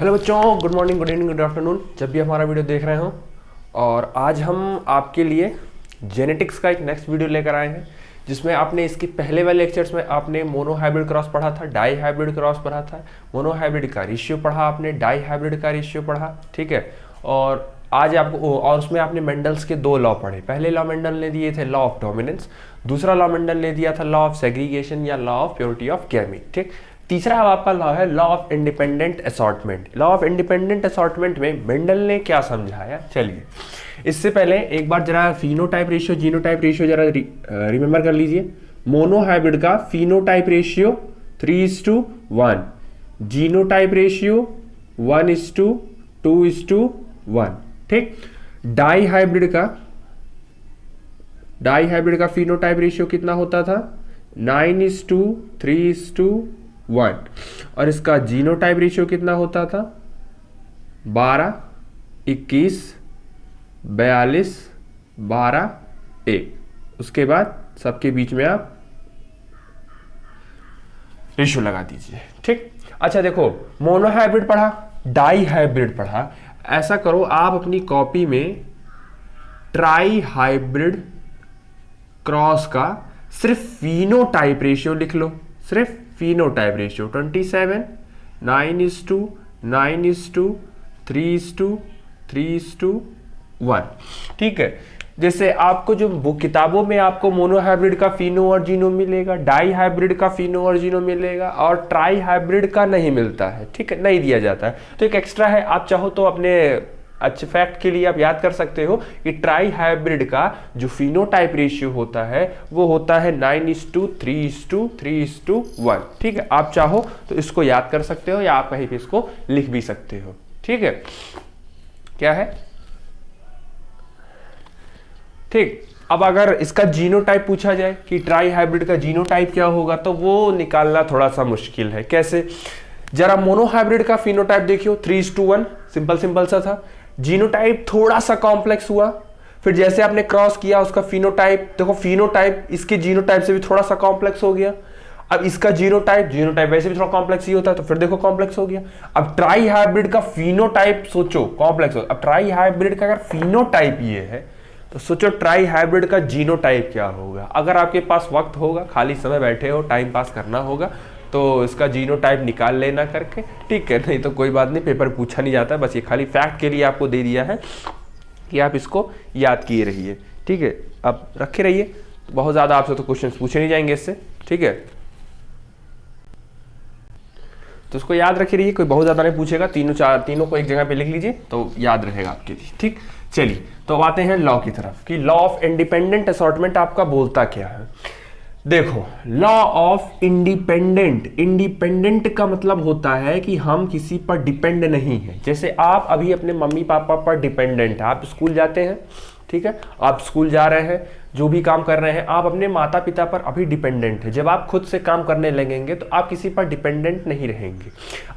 Hello बच्चों, good morning, good evening, good afternoon, जब भी हमारा वीडियो देख रहे हो। और आज हम आपके लिए जेनेटिक्स का एक नेक्स्ट वीडियो लेकर आए हैं, जिसमें आपने इसकी पहले वाले लेक्चर्स में आपने मोनो हाइब्रिड क्रॉस पढ़ा था, डाई हाइब्रिड क्रॉस पढ़ा था, मोनो हाइब्रिड का रेशियो पढ़ा, आपने डाई हाइब्रिड का रेशियो पढ़ा, ठीक है। और आज आपको और उसमें आपने मेंडल्स के दो लॉ पढ़े। पहले लॉ मेंडल ने दिए थे लॉ ऑफ डोमिनेंस, दूसरा लॉ मेंडल ने दिया था लॉ ऑफ सेग्रीगेशन या law of purity of gamete, ठीक। तीसरा अब आपका लॉ है law of independent assortment. Law of independent assortment में मेंडल ने क्या समझाया, चलिए इससे पहले एक बार जरा फिनोटाइप रेशियो जीनोटाइप रेशियो जरा रिमेंबर कर लीजिए। मोनो हाइब्रिड का फिनोटाइप रेशियो 3:1, जीनोटाइप रेशियो 1:2:1, ठीक। डाई हाइब्रिड का फिनोटाइप रेशियो कितना होता था, 9:3:1, और इसका जीनोटाइप रेशियो कितना होता था, 12:21:42:1। उसके बाद सबके बीच में आप रेशियो लगा दीजिए, ठीक। अच्छा देखो, मोनो हाइब्रिड पढ़ा, डाई हाइब्रिड पढ़ा। ऐसा करो, आप अपनी कॉपी में ट्राई हाइब्रिड क्रॉस का सिर्फ फिनोटाइप रेशियो लिख लो, सिर्फ फिनोटाइप रेशियो 27, 9:3:3:1, ठीक है। जैसे आपको जो वो किताबों में आपको मोनो हाइब्रिड का फिनो और जीनो मिलेगा, डाई हाइब्रिड का फिनो और जीनो मिलेगा, और ट्राई हाइब्रिड का नहीं मिलता है, ठीक है, नहीं दिया जाता है। तो एक एक्स्ट्रा है, आप चाहो तो अपने अच्छे फैक्ट के लिए आप याद कर सकते हो कि ट्राई हाइब्रिड का जो फिनोटाइप रेशियो होता है वो होता है 9:3:3:1, ठीक है। आप चाहो तो इसको याद कर सकते हो या आप कहीं पे इसको लिख भी सकते हो, ठीक है। क्या है, ठीक। अब अगर इसका जीनोटाइप पूछा जाए कि ट्राई हाइब्रिड का जीनोटाइप क्या होगा, तो वो निकालना थोड़ा सा मुश्किल है। कैसे, जरा मोनो हाइब्रिड का फिनोटाइप देखियो 3:1, सिंपल सा था। जीनोटाइप थोड़ा सा कॉम्प्लेक्स हुआ, फिर जैसे आपने क्रॉस किया उसका फिनोटाइप देखो, फिनोटाइप इसके जीनोटाइप से भी थोड़ा सा कॉम्प्लेक्स हो गया। अब इसका जीनोटाइप वैसे भी थोड़ा कॉम्प्लेक्स ही होता है, तो फिर देखो कॉम्प्लेक्स हो गया। अब ट्राई हाइब्रिड का फिनोटाइप सोचो कॉम्प्लेक्स हो, अब ट्राई हाइब्रिड का अगर फिनोटाइप ये है तो सोचो ट्राई हाइब्रिड का जीनोटाइप क्या होगा। अगर आपके पास वक्त होगा, खाली समय बैठे हो, टाइम पास करना होगा, तो इसका जीनोटाइप निकाल लेना करके, ठीक है। नहीं तो कोई बात नहीं, पेपर पूछा नहीं जाता, बस ये खाली फैक्ट के लिए आपको दे दिया है कि आप इसको याद किए रहिए, ठीक है। अब रखे रहिए, बहुत ज़्यादा आपसे तो क्वेश्चन पूछे नहीं जाएंगे इससे, ठीक है। तो इसको याद रखे रहिए, कोई बहुत ज़्यादा नहीं पूछेगा, तीनों को एक जगह पे लिख लीजिए तो याद रहेगा आपके लिए, ठीक। चलिए तो आते हैं लॉ की तरफ कि लॉ ऑफ इंडिपेंडेंट असॉर्टमेंट आपका बोलता क्या है। देखो, लॉ ऑफ इंडिपेंडेंट का मतलब होता है कि हम किसी पर डिपेंड नहीं है। जैसे आप अभी अपने मम्मी पापा पर डिपेंडेंट है, आप स्कूल जाते हैं, ठीक है, आप स्कूल जा रहे हैं, जो भी काम कर रहे हैं, आप अपने माता पिता पर अभी डिपेंडेंट है। जब आप खुद से काम करने लगेंगे तो आप किसी पर डिपेंडेंट नहीं रहेंगे।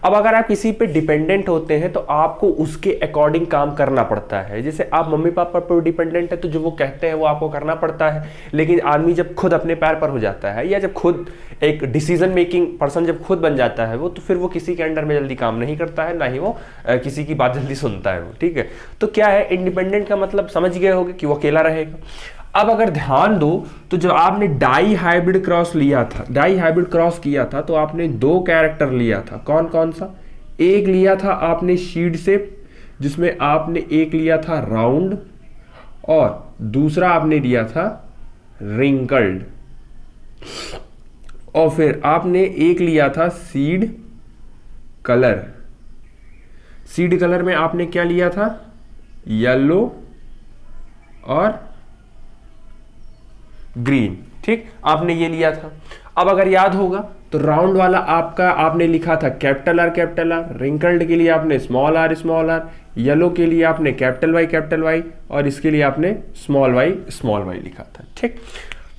अब अगर आप किसी पे डिपेंडेंट होते हैं तो आपको उसके अकॉर्डिंग काम करना पड़ता है। जैसे आप मम्मी पापा पर डिपेंडेंट है तो जो वो कहते हैं वो आपको करना पड़ता है। लेकिन आदमी जब खुद अपने पैर पर हो जाता है, या जब खुद एक डिसीजन मेकिंग पर्सन जब खुद बन जाता है वो, तो फिर वो किसी के अंडर में जल्दी काम नहीं करता है, ना ही वो किसी की बात जल्दी सुनता है वो, ठीक है। तो क्या है, इंडिपेंडेंट का मतलब समझ गए होंगे कि वो अकेला रहेगा। अब अगर ध्यान दो तो जब आपने डाई हाइब्रिड क्रॉस किया था तो आपने दो कैरेक्टर लिया था। कौन कौन सा, एक लिया था आपने शीड शेप, जिसमें आपने एक लिया था राउंड, और दूसरा आपने लिया था रिंकल्ड, और फिर आपने एक लिया था सीड कलर। सीड कलर में आपने क्या लिया था, येलो और ग्रीन, ठीक, आपने ये लिया था। अब अगर याद होगा तो राउंड वाला आपका आपने लिखा था कैपिटल आर, रिंकल्ड के लिए आपने स्मॉल आर, येलो के लिए आपने कैपिटल वाई, और इसके लिए आपने स्मॉल वाई लिखा था, ठीक।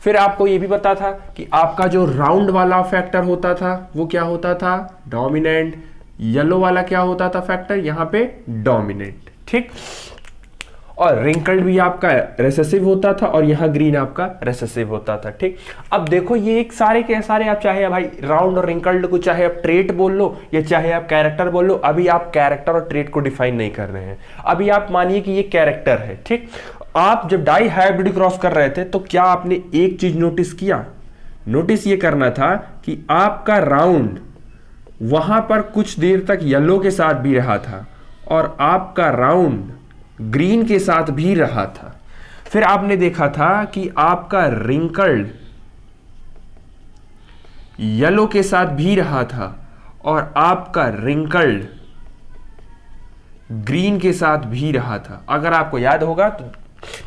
फिर आपको ये भी पता था कि आपका जो राउंड वाला फैक्टर होता था वो क्या होता था, डोमिनेंट। येलो वाला क्या होता था फैक्टर, यहाँ पे डोमिनेंट, ठीक। और रिंकल्ड भी आपका रेसेसिव होता था और यहाँ ग्रीन आपका रेसेसिव होता था। ठीक, अब देखो ये एक सारे के सारे आप चाहे भाई राउंड और रिंकल्ड को चाहे आप ट्रेट बोल लो या चाहे आप कैरेक्टर बोल लो, अभी आप कैरेक्टर और ट्रेट को डिफाइन नहीं कर रहे हैं। अभी आप मानिए कि ये कैरेक्टर है। ठीक, आप जब डाई हाइब्रिड क्रॉस कर रहे थे तो क्या आपने एक चीज नोटिस किया? नोटिस ये करना था कि आपका राउंड वहां पर कुछ देर तक येलो के साथ भी रहा था और आपका राउंड ग्रीन के साथ भी रहा था। फिर आपने देखा था कि आपका रिंकल्ड येलो के साथ भी रहा था और आपका रिंकल्ड ग्रीन के साथ भी रहा था। अगर आपको याद होगा तो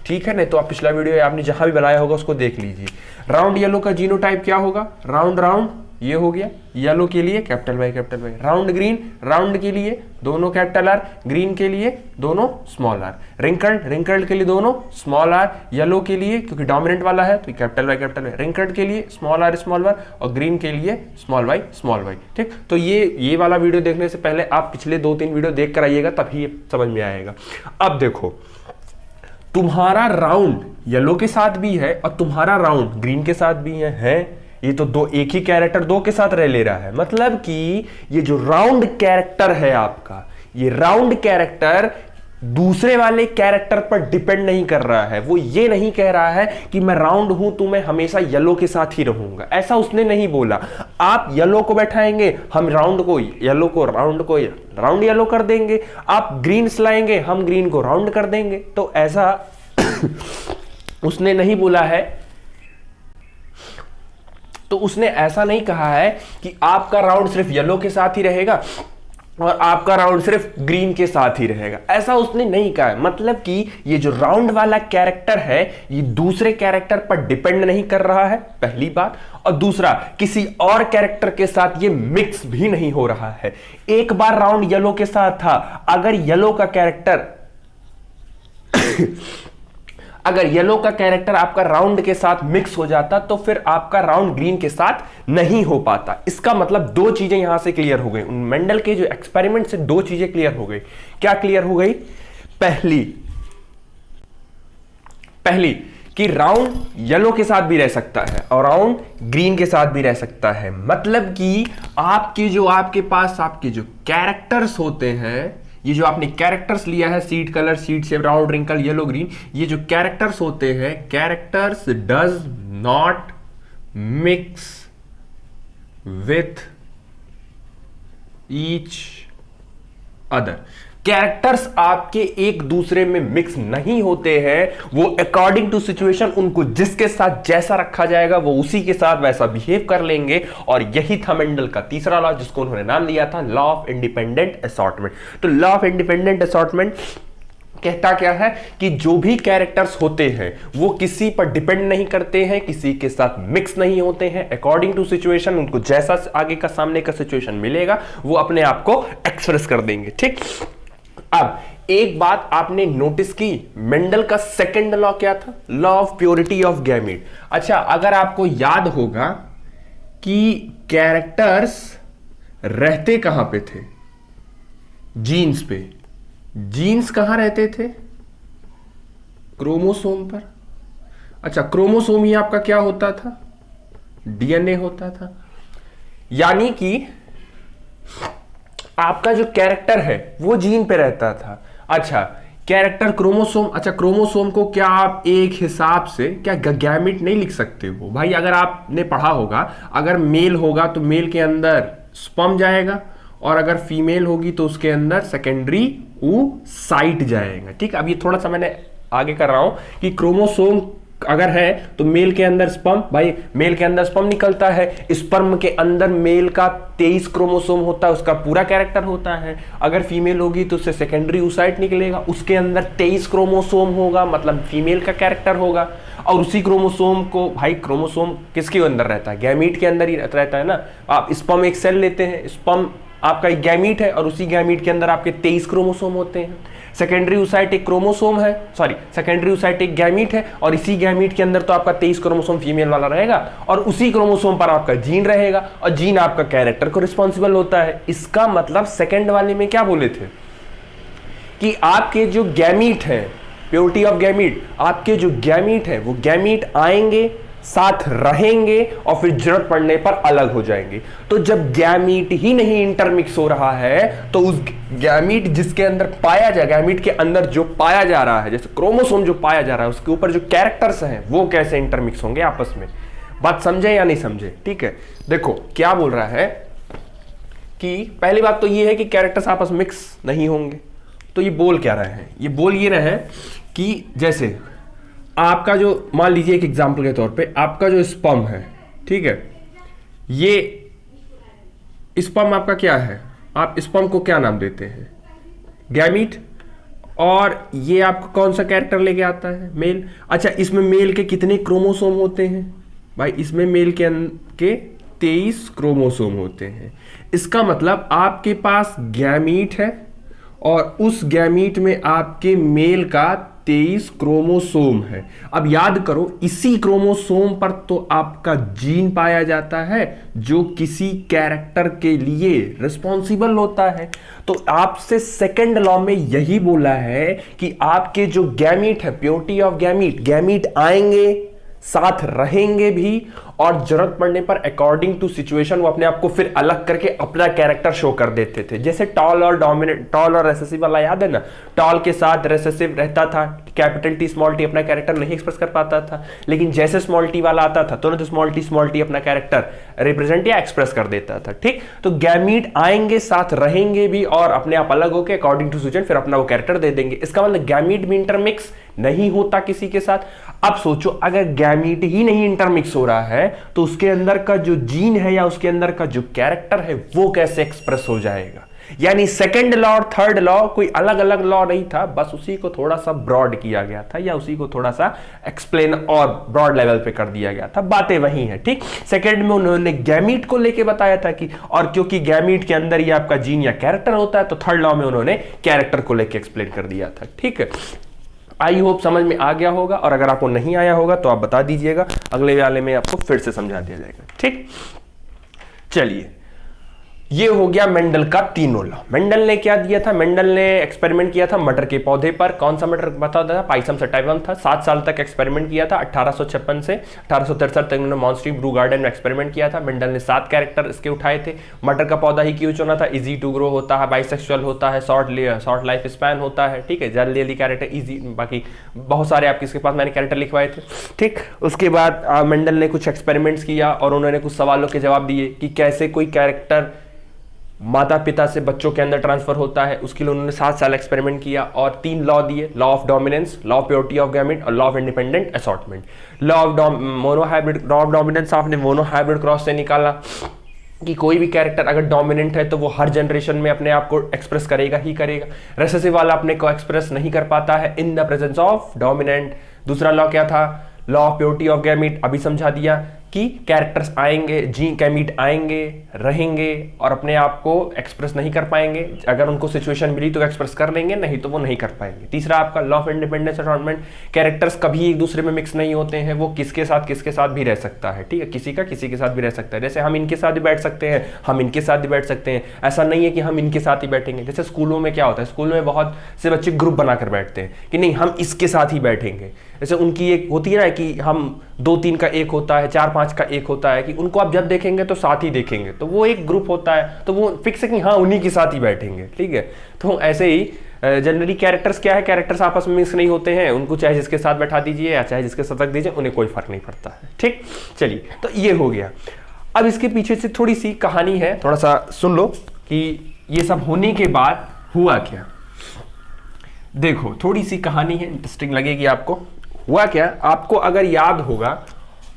ठीक है, नहीं तो आप पिछला वीडियो आपने जहां भी बनाया होगा उसको देख लीजिए। राउंड येलो का जीनोटाइप क्या होगा? राउंड राउंड ये हो गया, येलो के लिए capital Y capital Y. Round green, round के लिए दोनों कैपिटल आर, ग्रीन के लिए दोनों स्मॉल आर। रिंकल्ड, रिंकल्ड के लिए दोनों स्मॉल आर, येलो के लिए क्योंकि डोमिनेंट वाला है तो capital Y capital Y. Wrinkled के लिए स्मॉल आर और ग्रीन के लिए स्मॉल वाई स्मॉल वाई। ठीक, तो ये वाला वीडियो देखने से पहले आप पिछले 2-3 वीडियो देख कर आइएगा, तभी समझ में आएगा। अब देखो, तुम्हारा राउंड येलो के साथ भी है और तुम्हारा राउंड ग्रीन के साथ भी है। ये तो दो एक ही कैरेक्टर दो के साथ रह ले रहा है, मतलब कि ये जो राउंड कैरेक्टर है आपका, ये राउंड कैरेक्टर दूसरे वाले कैरेक्टर पर डिपेंड नहीं कर रहा है। वो ये नहीं कह रहा है कि मैं राउंड हूं तो मैं हमेशा येलो के साथ ही रहूंगा, ऐसा उसने नहीं बोला। आप येलो को बैठाएंगे, हम राउंड को येलो को राउंड को राउंड येलो कर देंगे। आप ग्रीन लाएंगे, हम ग्रीन को राउंड कर देंगे। तो ऐसा उसने नहीं बोला है। तो उसने ऐसा नहीं कहा है कि आपका राउंड सिर्फ येलो के साथ ही रहेगा और आपका राउंड सिर्फ ग्रीन के साथ ही रहेगा, ऐसा उसने नहीं कहा है। मतलब कि ये जो राउंड वाला कैरेक्टर है ये दूसरे कैरेक्टर पर डिपेंड नहीं कर रहा है, पहली बात। और दूसरा, किसी और कैरेक्टर के साथ ये मिक्स भी नहीं हो रहा है। एक बार राउंड येलो के साथ था, अगर येलो का कैरेक्टर अगर येलो का कैरेक्टर आपका राउंड के साथ मिक्स हो जाता तो फिर आपका राउंड ग्रीन के साथ नहीं हो पाता। इसका मतलब दो चीजें यहां से क्लियर हो गई। मेंडल के जो एक्सपेरिमेंट से दो चीजें क्लियर हो गई। क्या क्लियर हो गई? पहली कि राउंड येलो के साथ भी रह सकता है और राउंड ग्रीन के साथ भी रह सकता है। मतलब कि आपके पास आपके जो कैरेक्टर्स होते हैं, ये जो आपने कैरेक्टर्स लिया है, seed colour, seed shape, round, wrinkle, yellow, green, ये जो कैरेक्टर्स होते हैं, characters does not mix with each other. Characters आपके एक दूसरे में मिक्स नहीं होते हैं। वो अकॉर्डिंग टू सिचुएशन, उनको जिसके साथ जैसा रखा जाएगा वो उसी के साथ वैसा बिहेव कर लेंगे। और यही था मेंडल का तीसरा लॉ, जिसको उन्होंने नाम दिया था लॉ ऑफ इंडिपेंडेंट असॉर्टमेंट। तो लॉ ऑफ इंडिपेंडेंट असॉर्टमेंट कहता क्या है कि जो भी कैरेक्टर्स होते हैं वो किसी पर डिपेंड नहीं करते हैं, किसी के साथ मिक्स नहीं होते हैं। अकॉर्डिंग टू सिचुएशन, उनको जैसा आगे का सामने का सिचुएशन मिलेगा वो अपने आप को एक्सप्रेस कर देंगे। ठीक, अब एक बात आपने नोटिस की, मेंडल का सेकंड लॉ क्या था? Law of purity of gamete. अच्छा, अगर आपको याद होगा कि कैरेक्टर्स रहते कहां पे थे? जीन्स पे। जीन्स कहां रहते थे? क्रोमोसोम पर। अच्छा, क्रोमोसोम ही आपका क्या होता था? डीएनए होता था। यानी कि आपका जो कैरेक्टर है वो जीन पे रहता था। अच्छा, कैरेक्टर क्रोमोसोम। अच्छा, क्रोमोसोम को क्या आप एक हिसाब से क्या गैमीट नहीं लिख सकते हो? भाई अगर आपने पढ़ा होगा, अगर मेल होगा तो मेल के अंदर स्पर्म जाएगा और अगर फीमेल होगी तो उसके अंदर सेकेंडरी साइट जाएगा। ठीक, अब ये थोड़ा सा मैंने आगे कर रहा हूं कि क्रोमोसोम अगर है तो मेल के अंदर स्पर्म, भाई मेल के अंदर स्पर्म निकलता है, स्पर्म के अंदर मेल का 23 क्रोमोसोम होता है, उसका पूरा कैरेक्टर होता है। अगर फीमेल होगी तो उससे सेकेंडरी oocyte निकलेगा, उसके अंदर 23 क्रोमोसोम होगा, मतलब फीमेल का कैरेक्टर होगा। और उसी क्रोमोसोम को, भाई क्रोमोसोम किसके अंदर रहता है? गैमीट के अंदर ही रहता है ना। आप स्पर्म एक सेल लेते हैं, स्पर्म आपका एक गैमीट है और उसी गैमीट के अंदर आपके 23 क्रोमोसोम होते हैं। सेकेंडरी oocyte एक क्रोमोसोम है, सॉरी सेकेंडरी oocyte एक गैमीट है और इसी गैमीट के अंदर तो आपका 23 क्रोमोसोम फीमेल वाला रहेगा और उसी क्रोमोसोम पर आपका जीन रहेगा और जीन आपका कैरेक्टर को रिस्पॉन्सिबल होता है। इसका मतलब सेकेंड वाले में क्या बोले थे कि आपके जो गैमीट है प्योरिटी ऑफ गैमीट, आपके जो गैमीट है वो गैमीट आएंगे, साथ रहेंगे और फिर जरूरत पड़ने पर अलग हो जाएंगे। तो जब गैमीट ही नहीं इंटरमिक्स हो रहा है तो उस गैमीट जिसके अंदर पाया जा, गैमीट के अंदर जो पाया जा रहा है, जैसे क्रोमोसोम जो पाया जा रहा है, उसके ऊपर जो कैरेक्टर्स हैं वो कैसे इंटरमिक्स होंगे आपस में। बात समझे या नहीं समझे? ठीक है, देखो क्या बोल रहा है कि पहली बात तो ये है कि कैरेक्टर्स आपस मिक्स नहीं होंगे। तो ये बोल क्या रहे हैं? ये बोल ये रहे हैं कि जैसे आपका जो, मान लीजिए एक एग्जांपल के तौर पे, आपका जो स्पर्म है, ठीक है, ये स्पर्म आपका क्या है, आप स्पर्म को क्या नाम देते हैं? गैमीट। और ये आपका कौन सा कैरेक्टर लेके आता है? मेल। अच्छा, इसमें मेल के कितने क्रोमोसोम होते हैं भाई? इसमें मेल के 23 क्रोमोसोम होते हैं। इसका मतलब आपके पास गैमीट है और उस गैमीट में आपके मेल का 23 क्रोमोसोम है। अब याद करो, इसी क्रोमोसोम पर तो आपका जीन पाया जाता है जो किसी कैरेक्टर के लिए रिस्पॉन्सिबल होता है। तो आपसे सेकंड लॉ में यही बोला है कि आपके जो गैमीट है, प्योरिटी ऑफ गैमीट, गैमीट आएंगे, साथ रहेंगे भी, और जरूरत पड़ने पर अकॉर्डिंग टू सिचुएशन वो अपने आप को फिर अलग करके अपना कैरेक्टर शो कर देते थे। जैसे टॉल और डोमिनेंट, टॉल और रेसेसिव वाला याद है ना? टॉल के साथ रेसेसिव रहता था, कैपिटल टी स्मॉल टी अपना कैरेक्टर नहीं एक्सप्रेस कर पाता था, लेकिन जैसे स्मॉल टी वाला आता था तुरंत स्मॉल टी अपना कैरेक्टर रिप्रेजेंट या एक्सप्रेस कर देता था। ठीक, तो गैमीट आएंगे, साथ रहेंगे भी और अपने आप अलग होकर अकॉर्डिंग टू सिचुएशन फिर अपना वो कैरेक्टर दे देंगे। इसका मतलब गैमीट भी इंटरमिक्स नहीं होता किसी के साथ। अब सोचो, अगर गैमीट ही नहीं इंटरमिक्स हो रहा है तो उसके अंदर का जो जीन है या उसके अंदर का जो कैरेक्टर है वो कैसे एक्सप्रेस हो जाएगा? यानी सेकंड लॉ और थर्ड लॉ कोई अलग अलग लॉ नहीं था, बस उसी को थोड़ा सा ब्रॉड किया गया था या उसी को थोड़ा सा एक्सप्लेन और ब्रॉड लेवल पे कर दिया गया था। बातें वही हैं। ठीक, सेकंड में उन्होंने गैमीट को लेके बताया था कि, और क्योंकि गैमीट के अंदर ही आपका जीन या कैरेक्टर होता है तो थर्ड लॉ में उन्होंने कैरेक्टर को लेके एक्सप्लेन कर दिया था। ठीक है, आई होप समझ में आ गया होगा, और अगर आपको नहीं आया होगा तो आप बता दीजिएगा, अगले वाले में आपको फिर से समझा दिया जाएगा। ठीक, चलिए, ये हो गया मेंडल का तीनों लॉ। मेंडल ने क्या दिया था? मेंडल ने एक्सपेरिमेंट किया था मटर के पौधे पर। कौन सा मटर बता था? पाइसम सटाइवम था। 7 साल तक एक्सपेरिमेंट किया था, 1856 से 1863 तक उन्होंने मॉन्स्ट्री ब्रू गार्डन में एक्सपेरिमेंट किया था। मेंडल ने 7 कैरेक्टर इसके उठाए थे। मटर का पौधा ही क्यों चुना था? इजी टू ग्रो होता है, बाइसेक्सुअल होता है, शॉर्ट लाइफ स्पैन होता है। ठीक है, जल्दी कैरेक्टर इजी, बाकी बहुत सारे आपके इसके पास मैंने कैरेक्टर लिखवाए थे। ठीक, उसके बाद मेंडल ने कुछ एक्सपेरिमेंट्स किया और उन्होंने कुछ सवालों के जवाब दिए कि कैसे कोई कैरेक्टर माता पिता से बच्चों के अंदर ट्रांसफर होता है। उसके लिए उन्होंने 7 साल एक्सपेरिमेंट किया और 3 लॉ दिए, law of dominance, law of purity of gamete और law of independent assortment. Law of monohybrid, law of dominance आपने मोनोहाइब्रिड क्रॉस से निकाला कि कोई भी कैरेक्टर अगर डोमिनेंट है तो वो हर जनरेशन में अपने आप को एक्सप्रेस करेगा ही करेगा। रेसेसिव वाला अपने को एक्सप्रेस नहीं कर पाता है in the presence of dominant. दूसरा लॉ क्या था? Law of purity of gamete, अभी समझा दिया कि कैरेक्टर्स आएंगे, गैमीट आएंगे, रहेंगे और अपने आप को एक्सप्रेस नहीं कर पाएंगे। अगर उनको सिचुएशन मिली तो एक्सप्रेस कर लेंगे, नहीं तो वो नहीं कर पाएंगे। तीसरा आपका law of independence assortment, characters कभी एक दूसरे में मिक्स नहीं होते हैं, वो किसके साथ भी रह सकता है। ठीक है, किसी के साथ भी रह सकता है। जैसे हम इनके साथ भी बैठ सकते हैं, हम इनके साथ भी बैठ सकते हैं। ऐसा नहीं है कि हम इनके साथ ही बैठेंगे। जैसे स्कूलों में क्या होता है, स्कूल में बहुत से बच्चे ग्रुप बनाकर बैठते हैं कि नहीं हम इसके साथ ही बैठेंगे। जैसे उनकी एक होती है ना कि हम 2-3 का एक होता है, 4-5 का एक होता है कि उनको आप जब देखेंगे तो साथ ही देखेंगे, तो वो एक ग्रुप होता है, तो वो फिक्स है कि हाँ उन्हीं के साथ ही बैठेंगे। ठीक है, तो ऐसे ही जनरली कैरेक्टर्स क्या है, कैरेक्टर्स आपस में मिक्स नहीं होते हैं, उनको चाहे जिसके साथ बैठा दीजिए या चाहे जिसके साथ रख दीजिए, उन्हें कोई फर्क नहीं पड़ता है। ठीक, चलिए, तो ये हो गया। अब इसके पीछे से थोड़ी सी कहानी है, थोड़ा सा सुन लो कि ये सब होने के बाद हुआ क्या। देखो, थोड़ी सी कहानी है, इंटरेस्टिंग लगेगी आपको। हुआ क्या, आपको अगर याद होगा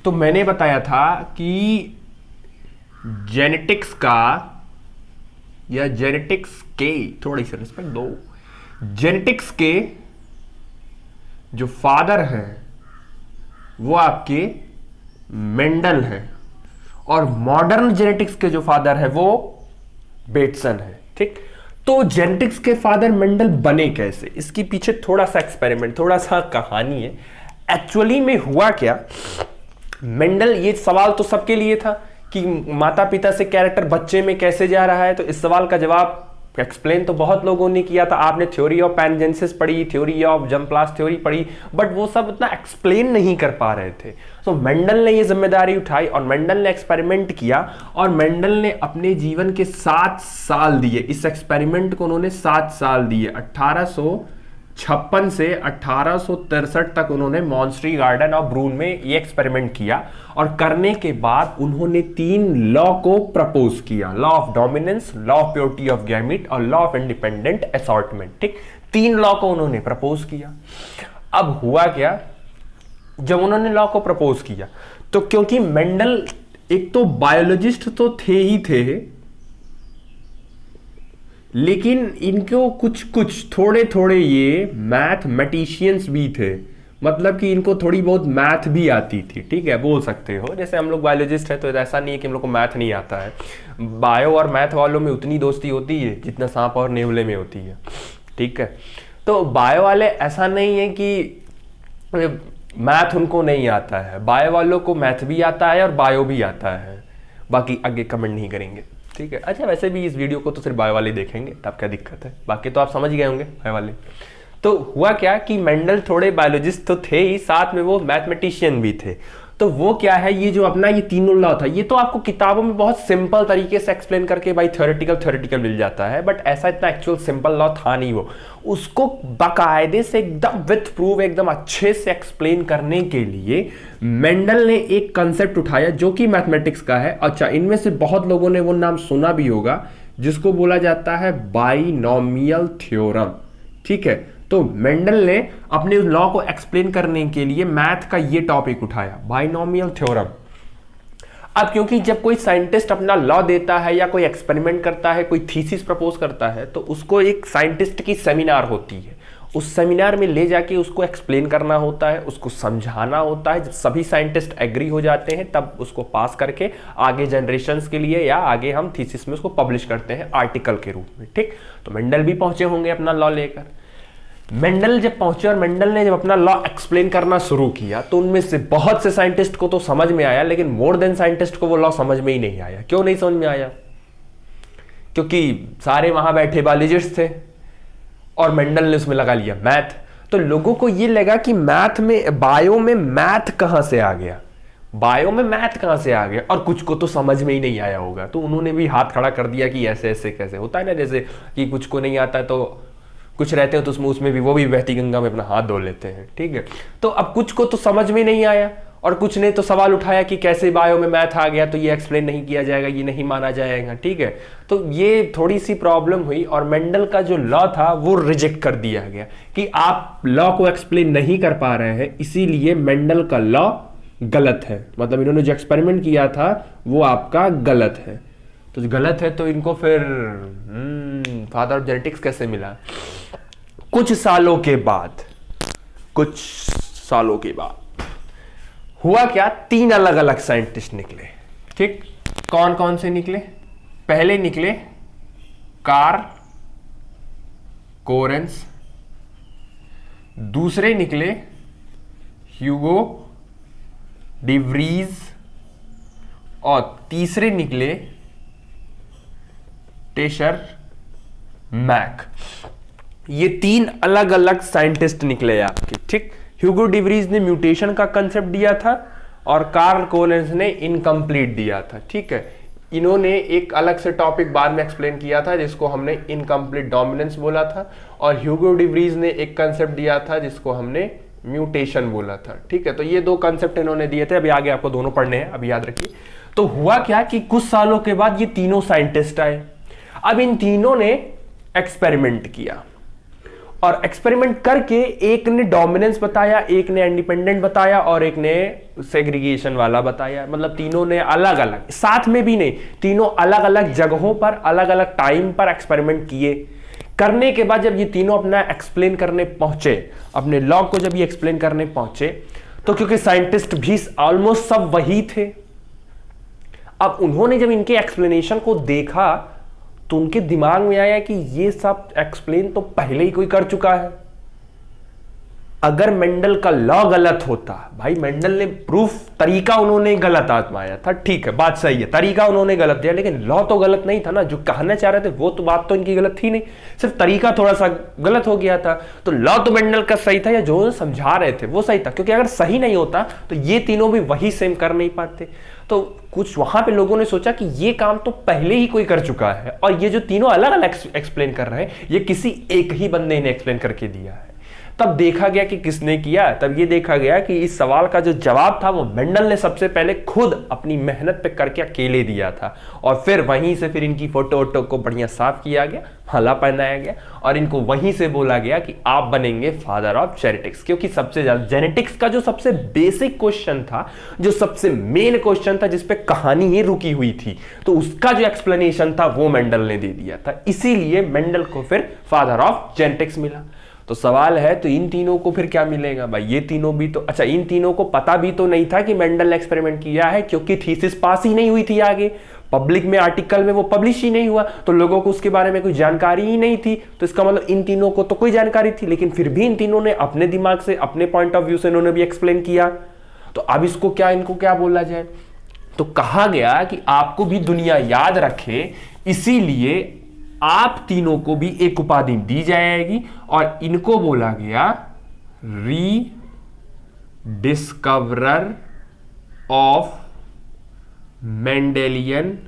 तो मैंने बताया था कि जेनेटिक्स का या जेनेटिक्स के, थोड़ी सी रिस्पेक्ट दो, जेनेटिक्स के जो फादर हैं वो आपके मेंडल है और मॉडर्न जेनेटिक्स के जो फादर है वो बेटसन है। ठीक, तो जेनेटिक्स के फादर मेंडल बने कैसे, इसके पीछे थोड़ा सा एक्सपेरिमेंट, थोड़ा सा कहानी है। एक्चुअली में हुआ क्या, मेंडल, ये सवाल तो सबके लिए था कि माता पिता से कैरेक्टर बच्चे में कैसे जा रहा है, तो इस सवाल का जवाब एक्सप्लेन तो बहुत लोगों ने किया था, आपने थ्योरी ऑफ पैनजेंसिस पढ़ी, थ्योरी ऑफ जम्प्लास थ्योरी पढ़ी, बट वो सब उतना एक्सप्लेन नहीं कर पा रहे थे। तो मेंडल ने ये जिम्मेदारी उठाई और मेंडल ने एक्सपेरिमेंट किया और मेंडल ने अपने जीवन के 7 साल दिए, इस एक्सपेरिमेंट को उन्होंने 7 साल दिए। 1856 से 1863 तक उन्होंने मॉन्स्ट्री गार्डन ऑफ ब्रून में ये एक्सपेरिमेंट किया और करने के बाद उन्होंने 3 लॉ को प्रपोज किया, law of dominance, law of purity of gamete और लॉ ऑफ इंडिपेंडेंट असॉर्टमेंट। ठीक, 3 लॉ को उन्होंने प्रपोज किया। अब हुआ क्या, जब उन्होंने लॉ को प्रपोज किया तो क्योंकि मेंडल एक तो बायोलॉजिस्ट तो थे ही थे, लेकिन इनको कुछ थोड़े थोड़े ये मैथमेटिशियंस भी थे, मतलब कि इनको थोड़ी बहुत मैथ भी आती थी। ठीक है, बोल सकते हो, जैसे हम लोग बायोलॉजिस्ट हैं तो ऐसा नहीं है कि हम लोग को मैथ नहीं आता है। बायो और मैथ वालों में उतनी दोस्ती होती है जितना सांप और नेवले में होती है। ठीक है, तो बायो वाले ऐसा नहीं है कि मैथ उनको नहीं आता है, बायो वालों को मैथ भी आता है और बायो भी आता है, बाकी आगे कमेंट नहीं करेंगे। ठीक है, अच्छा वैसे भी इस वीडियो को तो सिर्फ बायो वाले देखेंगे, तब क्या दिक्कत है, बाकी तो आप समझ गए होंगे बायो वाले। तो हुआ क्या कि मेंडल थोड़े बायोलॉजिस्ट तो थे ही, साथ में वो मैथमेटिशियन भी थे। तो वो क्या है, ये जो अपना ये तीनों लॉ था, ये तो आपको किताबों में बहुत सिंपल तरीके से एक्सप्लेन करके भाई थ्योरेटिकल मिल जाता है, बट ऐसा इतना एक्चुअल सिंपल लॉ था नहीं वो। उसको बाकायदे से एकदम विथ प्रूफ एकदम अच्छे से एक्सप्लेन करने के लिए मेंडल ने एक कंसेप्ट उठाया जो कि मैथमेटिक्स का है। अच्छा, इनमें से बहुत लोगों ने वो नाम सुना भी होगा जिसको बोला जाता है बाइनोमियल थ्योरम। ठीक है, तो मेंडल ने अपने उस लॉ को एक्सप्लेन करने के लिए मैथ का ये टॉपिक उठाया, बाइनोमियल थ्योरम। अब क्योंकि जब कोई साइंटिस्ट अपना लॉ देता है या कोई एक्सपेरिमेंट करता है, कोई थीसिस प्रपोज करता है, तो उसको एक साइंटिस्ट की सेमिनार होती है, उस सेमिनार में ले जाके उसको एक्सप्लेन करना होता है, उसको समझाना होता है। जब सभी साइंटिस्ट एग्री हो जाते हैं तब उसको पास करके आगे जनरेशंस के लिए या आगे हम थीसिस में उसको पब्लिश करते हैं आर्टिकल के रूप में। ठीक, तो मेंडल भी पहुंचे होंगे अपना लॉ लेकर। मेंडल जब पहुंचे और मेंडल ने जब अपना लॉ एक्सप्लेन करना शुरू किया तो उनमें से बहुत से साइंटिस्ट को तो समझ में आया, लेकिन मोर देन साइंटिस्ट को वो लॉ समझ में ही नहीं आया। क्यों नहीं समझ में आया? क्योंकि सारे वहां बैठे बायोलॉजिस्ट थे और मेंडल ने उसमें लगा लिया मैथ। तो लोगों को ये लगा कि मैथ में, बायो में मैथ कहां से आ गया, बायो में मैथ कहां से आ गया, और कुछ को तो समझ में ही नहीं आया होगा। तो उन्होंने भी हाथ खड़ा कर दिया कि ऐसे ऐसे कैसे होता है ना, जैसे कि कुछ को नहीं आता है तो कुछ रहते हो तो उसमें भी वो भी बहती गंगा में अपना हाथ धो लेते हैं। ठीक है, तो अब कुछ को तो समझ में नहीं आया और कुछ ने तो सवाल उठाया कि कैसे बायो में मैथ आ गया, तो ये एक्सप्लेन नहीं किया जाएगा, ये नहीं माना जाएगा। ठीक है, तो ये थोड़ी सी प्रॉब्लम हुई और मेंडल का जो लॉ था वो रिजेक्ट कर दिया गया कि आप लॉ को एक्सप्लेन नहीं कर पा रहे हैं, इसीलिए मेंडल का लॉ गलत है। मतलब इन्होंने जो एक्सपेरिमेंट किया था वो आपका गलत है। तो गलत है तो इनको फिर फादर ऑफ जेनेटिक्स कैसे मिला? कुछ सालों के बाद हुआ क्या, 3 अलग अलग साइंटिस्ट निकले। ठीक, कौन कौन से निकले? पहले निकले कार्ल कोरेंस, दूसरे निकले ह्यूगो डिवरीज और तीसरे निकले टेशर मैक। ये 3 अलग अलग साइंटिस्ट निकले आपके। ठीक, ह्यूगो डिवरीज ने म्यूटेशन का कंसेप्ट दिया था और कार्ल कोरेंस ने इनकम्प्लीट दिया था। ठीक है, इन्होंने एक अलग से टॉपिक बाद में एक्सप्लेन किया था जिसको हमने इनकम्प्लीट डोमिनेंस बोला था, और ह्यूगो डिवरीज ने एक कंसेप्ट दिया था जिसको हमने म्यूटेशन बोला था। ठीक है, तो ये 2 कंसेप्ट इन्होंने दिए थे। अभी आगे आपको दोनों पढ़ने हैं, अभी याद रखिए। तो हुआ क्या कि कुछ सालों के बाद ये तीनों साइंटिस्ट आए। अब इन तीनों ने एक्सपेरिमेंट किया और एक्सपेरिमेंट करके एक ने डोमिनेंस बताया, एक ने इंडिपेंडेंट बताया और एक ने सेग्रीगेशन वाला बताया। मतलब तीनों ने अलग अलग, साथ में भी नहीं, तीनों अलग अलग जगहों पर अलग अलग टाइम पर एक्सपेरिमेंट किए। करने के बाद जब ये तीनों अपना एक्सप्लेन करने पहुंचे, अपने लॉ को जब ये एक्सप्लेन करने पहुंचे, तो क्योंकि साइंटिस्ट भी ऑलमोस्ट सब वही थे, अब उन्होंने जब इनके एक्सप्लेनेशन को देखा तो उनके दिमाग में आया कि ये सब एक्सप्लेन तो पहले ही कोई कर चुका है। अगर मेंडल का लॉ गलत होता, भाई मेंडल ने प्रूफ, तरीका उन्होंने गलत आजमाया था, ठीक है बात सही है, तरीका उन्होंने गलत दिया, लेकिन लॉ तो गलत नहीं था ना, जो कहना चाह रहे थे वो तो बात तो इनकी गलत थी नहीं, सिर्फ तरीका थोड़ा सा गलत हो गया था। तो लॉ तो मेंडल का सही था, या जो समझा रहे थे वो सही था, क्योंकि अगर सही नहीं होता तो ये तीनों भी वही सेम कर नहीं पाते। तो कुछ वहां पे लोगों ने सोचा कि ये काम तो पहले ही कोई कर चुका है, और ये जो तीनों अलग अलग एक्सप्लेन कर रहे हैं, ये किसी एक ही बंदे ने एक्सप्लेन करके दिया है। तब देखा गया कि किसने किया, तब ये देखा गया कि इस सवाल का जो जवाब था वो मेंडल ने सबसे पहले खुद अपनी मेहनत पे करके अकेले दिया था, और फिर वहीं से फिर इनकी फोटो वोटो को बढ़िया साफ किया गया, माला पहनाया गया, और इनको वहीं से बोला गया कि आप बनेंगे फादर ऑफ जेनेटिक्स। क्योंकि सबसे ज्यादा जेनेटिक्स का जो सबसे बेसिक क्वेश्चन था, जो सबसे मेन क्वेश्चन था, जिसपे कहानी ही रुकी हुई थी, तो उसका जो एक्सप्लेनेशन था वो मेंडल ने दे दिया था, इसीलिए मेंडल को फिर फादर ऑफ जेनेटिक्स मिला। तो सवाल है, तो इन तीनों को फिर क्या मिलेगा भाई? ये तीनों भी तो, अच्छा इन तीनों को पता भी तो नहीं था कि मेंडल ने एक्सपेरिमेंट किया है, क्योंकि थीसिस पास ही नहीं हुई थी, आगे पब्लिक में आर्टिकल में वो पब्लिश ही नहीं हुआ, तो लोगों को उसके बारे में कोई जानकारी ही नहीं थी। तो इसका मतलब इन तीनों को तो कोई जानकारी थी, लेकिन फिर भी इन तीनों ने अपने दिमाग से, अपने पॉइंट ऑफ व्यू से इन्होंने भी एक्सप्लेन किया। तो अब इसको क्या, इनको क्या बोला जाए? तो कहा गया कि आपको भी दुनिया याद रखे, इसीलिए आप तीनों को भी एक उपाधि दी जाएगी, और इनको बोला गया रीडिस्कवरर ऑफ मेंडेलियन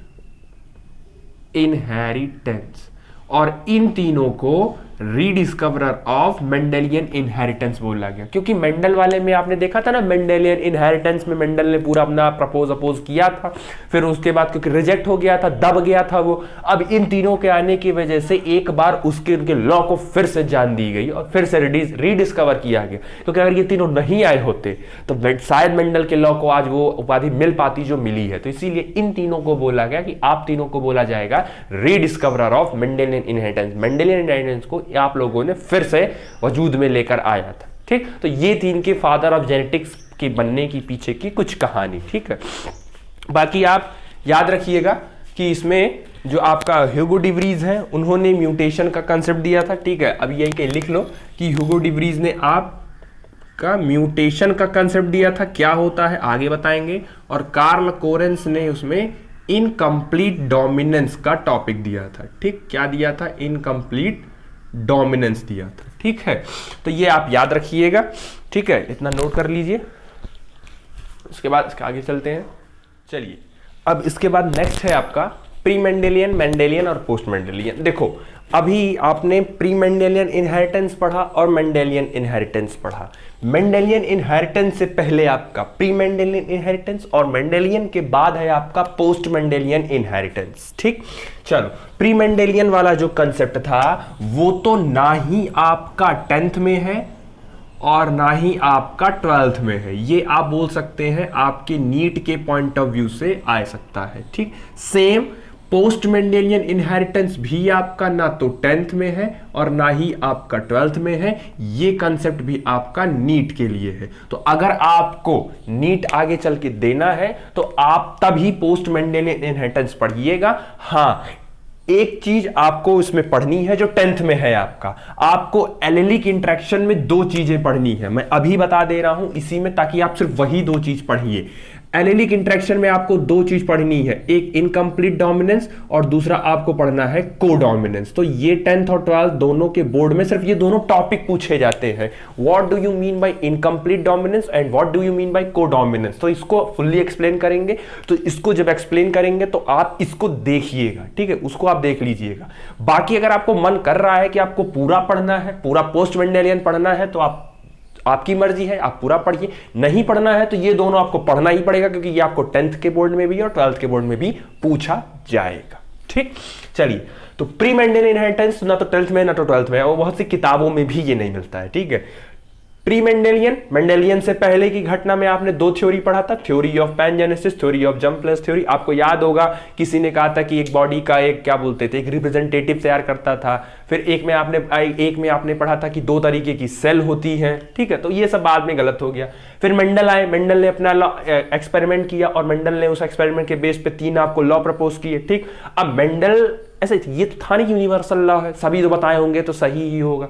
इनहेरिटेंस, और इन तीनों को रीडिस्कवरर ऑफ मेंडेलियन इनहेरिटेंस बोला गया। क्योंकि मेंडल वाले में आपने देखा था ना, मेंडेलियन इनहेरिटेंस में मेंडल ने पूरा अपना अपोज किया था, फिर उसके बाद क्योंकि रिजेक्ट हो गया था, दब गया था वो। अब इन तीनों के आने की वजह से एक बार उसके उनके लॉ को फिर से जान दी गई, और फिर से रीडिस्कवर किया गया। क्योंकि अगर ये तीनों नहीं आए होते तो शायद मेंडल के लॉ को आज वो उपाधि मिल पाती जो मिली है। तो इसीलिए इन तीनों को बोला गया कि आप तीनों को बोला जाएगा rediscoverer of Mendelian inheritance. Mendelian inheritance को आप लोगों ने फिर से वजूद में लेकर आया था, ठीक। तो ये थी इनके फादर ऑफ जेनेटिक्स के बनने की पीछे की कुछ कहानी, ठीक है। बाकी आप याद रखिएगा कि इसमें जो आपका ह्यूगो डिवरीज है, उन्होंने म्यूटेशन का कंसेप्ट दिया था, ठीक है। अब यही के लिख लो कि ह्यूगो डिवरीज ने आपका म्यूटेशन का कंसेप्ट दिया था, क्या होता है आगे बताएंगे। और कार्ल कोरेंस ने उसमें इनकम्प्लीट डोमिनेंस का टॉपिक दिया था, ठीक। क्या दिया था? इनकम्प्लीट डोमिनेंस दिया था, ठीक है। तो ये आप याद रखिएगा, ठीक है, इतना नोट कर लीजिए। उसके बाद इसके आगे चलते हैं। चलिए, अब इसके बाद नेक्स्ट है आपका प्री मेंडेलियन, मेंडेलियन और पोस्ट मेंडेलियन। देखो, अभी आपने प्री मेंडेलियन इनहेरिटेंस पढ़ा और मेंडेलियन इनहेरिटेंस पढ़ा। मेंडेलियन इनहेरिटेंस से पहले आपका प्री मेंडेलियन इनहेरिटेंस, और मेंडेलियन के बाद है आपका पोस्ट मेंडेलियन इनहेरिटेंस, ठीक। चलो, प्री मेंडेलियन वाला जो कंसेप्ट था वो तो ना ही आपका 10th में है और ना ही आपका 12th में है, ये आप बोल सकते हैं आपके नीट के पॉइंट ऑफ व्यू से आ सकता है, ठीक। सेम पोस्ट मेंडेलियन इनहेरिटेंस भी आपका ना तो 10th में है और ना ही आपका 12th में है, ये कंसेप्ट भी आपका नीट के लिए है। तो अगर आपको नीट आगे चल के देना है तो आप तभी पोस्ट मेंडेलियन इनहेरिटेंस पढ़िएगा। हाँ, एक चीज आपको इसमें पढ़नी है जो 10th में है आपको एलेलिक इंटरेक्शन में 2 चीजें पढ़नी है, मैं अभी बता दे रहा हूं इसी में, ताकि आप सिर्फ वही 2 चीज पढ़िए। एलेलिक इंटरेक्शन में आपको 2 चीज पढ़नी है, एक इनकम्प्लीट डोमिनेंस और दूसरा आपको पढ़ना है कोडोमिनेंस। तो ये 10th और 12th दोनों के बोर्ड में सिर्फ ये दोनों टॉपिक पूछे जाते हैं, what do you mean by incomplete dominance and what do you mean by codominance. तो इसको फुल्ली एक्सप्लेन करेंगे। तो इसको जब एक्सप्लेन करेंगे तो आप इसको देखिएगा, ठीक है, उसको आप देख लीजिएगा। बाकी अगर आपको मन कर रहा है कि आपको पूरा पढ़ना है, पूरा पोस्ट मेंडेलियन पढ़ना है, तो आपकी मर्जी है, आप पूरा पढ़िए। नहीं पढ़ना है तो ये दोनों आपको पढ़ना ही पड़ेगा, क्योंकि ये आपको 10th के बोर्ड में भी और 12th के बोर्ड में भी पूछा जाएगा, ठीक। चलिए, तो प्री मेंडेलियन इनहेरिटेंस ना तो 10th में ना तो 12th में है, और बहुत सी किताबों में भी ये नहीं मिलता है, ठीक है। प्री मेंडेलियन, मेंडेलियन से पहले की घटना में आपने 2 थ्योरी पढ़ा था, theory of pangenesis, theory of germ plasm theory. आपको याद होगा किसी ने कहा था कि एक बॉडी का एक क्या बोलते थे, एक रिप्रेजेंटेटिव तैयार करता था। फिर एक में आपने पढ़ा था कि 2 तरीके की सेल होती हैं, ठीक है। तो ये सब बाद में गलत हो गया। फिर मेंडल आए, मेंडल ने अपना एक्सपेरिमेंट किया और मेंडल ने उस एक्सपेरिमेंट के बेस पे 3 आपको लॉ प्रपोज किए, ठीक। अब मेंडल ऐसे, ये तो था नहीं यूनिवर्सल लॉ है, सभी जो बताए होंगे तो सही ही होगा।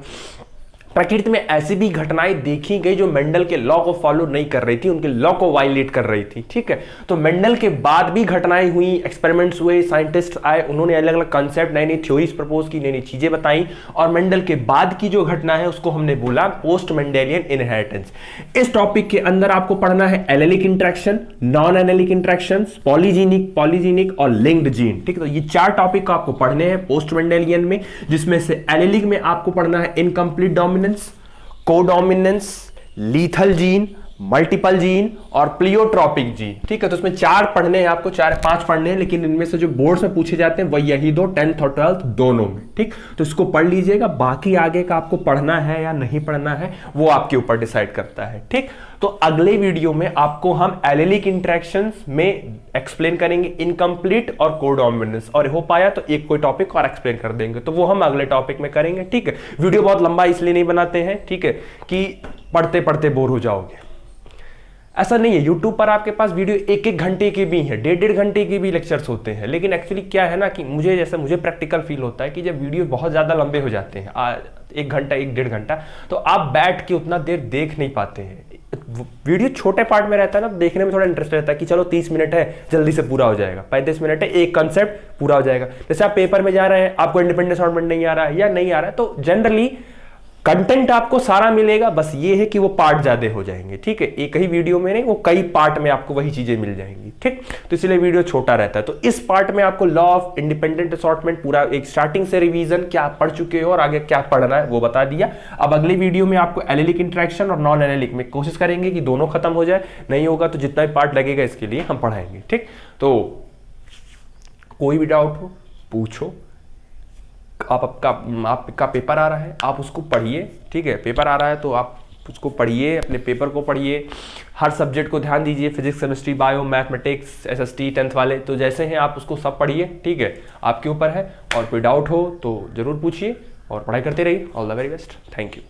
प्रकृति में ऐसी भी घटनाएं देखी गई जो मेंडल के लॉ को फॉलो नहीं कर रही थी, उनके लॉ को वायलेट कर रही थी। ठीक है, तो मेंडल के बाद भी घटनाएं हुई, एक्सपेरिमेंट्स हुए, साइंटिस्ट आए, उन्होंने अलग अलग कॉन्सेप्ट, नई नई थ्योरीज प्रपोज की, नई नई चीजें बताई, और मेंडल के बाद की जो घटना है उसको हमने बोला पोस्ट मेंडेलियन इनहेरिटेंस। इस टॉपिक के अंदर आपको पढ़ना है allelic interaction, non allelic interactions, polygenic और लिंक्ड जीन। ठीक है, तो ये 4 टॉपिक आपको पढ़ने हैं पोस्ट मेंडेलियन में, जिसमें से एलेलिक में आपको पढ़ना है incomplete dominance, codominance, lethal gene, multiple gene और प्लियोट्रॉपिक जीन। ठीक है, तो इसमें 4 पढ़ने हैं आपको, 4-5 पढ़ने हैं, लेकिन इनमें से जो बोर्ड्स में पूछे जाते हैं वही यही 2, 10th और 12th दोनों में। ठीक, तो इसको पढ़ लीजिएगा, बाकी आगे का आपको पढ़ना है या नहीं पढ़ना है वो आपके ऊपर डिसाइड करता है। ठीक, तो अगले वीडियो में आपको हम एलेलिक इंटरेक्शंस में एक्सप्लेन करेंगे इनकम्प्लीट और कोडोमिनेंस, और हो पाया तो एक कोई टॉपिक और एक्सप्लेन कर देंगे, तो वो हम अगले टॉपिक में करेंगे। ठीक है, वीडियो बहुत लंबा इसलिए नहीं बनाते हैं, ठीक है, कि पढ़ते पढ़ते बोर हो जाओगे। ऐसा नहीं है, YouTube पर आपके पास वीडियो 1-1 घंटे के भी हैं, 1.5 घंटे के भी लेक्चर्स होते हैं, लेकिन एक्चुअली क्या है ना कि मुझे प्रैक्टिकल फील होता है कि जब वीडियो बहुत ज़्यादा लंबे हो जाते हैं, 1 घंटा 1-1.5 घंटा, तो आप बैठ के उतना देर देख नहीं पाते हैं। वीडियो छोटे पार्ट में रहता है ना, देखने में थोड़ा इंटरेस्ट रहता है कि चलो 30 मिनट है, जल्दी से पूरा हो जाएगा, 35 मिनट है, एक कंसेप्ट पूरा हो जाएगा। जैसे आप पेपर में जा रहे हैं, आपको इंडिपेंडेंस असाइनमेंट नहीं आ रहा है या नहीं आ रहा है, तो जनरली कंटेंट आपको सारा मिलेगा, बस ये है कि वो पार्ट ज्यादा हो जाएंगे। ठीक है, एक ही वीडियो में नहीं, वो कई पार्ट में आपको वही चीजें मिल जाएंगी। ठीक, तो इसलिए वीडियो छोटा रहता है। तो इस पार्ट में आपको लॉ ऑफ इंडिपेंडेंट असॉर्टमेंट पूरा एक स्टार्टिंग से रिवीजन, क्या पढ़ चुके हो और आगे क्या पढ़ना है वो बता दिया। अब अगली वीडियो में आपको एलेलिक इंटरेक्शन और नॉन एलेलिक में कोशिश करेंगे कि दोनों खत्म हो जाए, नहीं होगा तो जितना भी पार्ट लगेगा इसके लिए हम पढ़ाएंगे। ठीक, तो कोई भी डाउट हो पूछो। आपका पेपर आ रहा है, आप उसको पढ़िए। ठीक है, पेपर आ रहा है तो आप उसको पढ़िए, अपने पेपर को पढ़िए, हर सब्जेक्ट को ध्यान दीजिए, physics, chemistry, bio, mathematics, SST 10th वाले, तो जैसे हैं आप उसको सब पढ़िए। ठीक है, आपके ऊपर है, और कोई डाउट हो तो जरूर पूछिए और पढ़ाई करते रहिए। All the very best, thank you.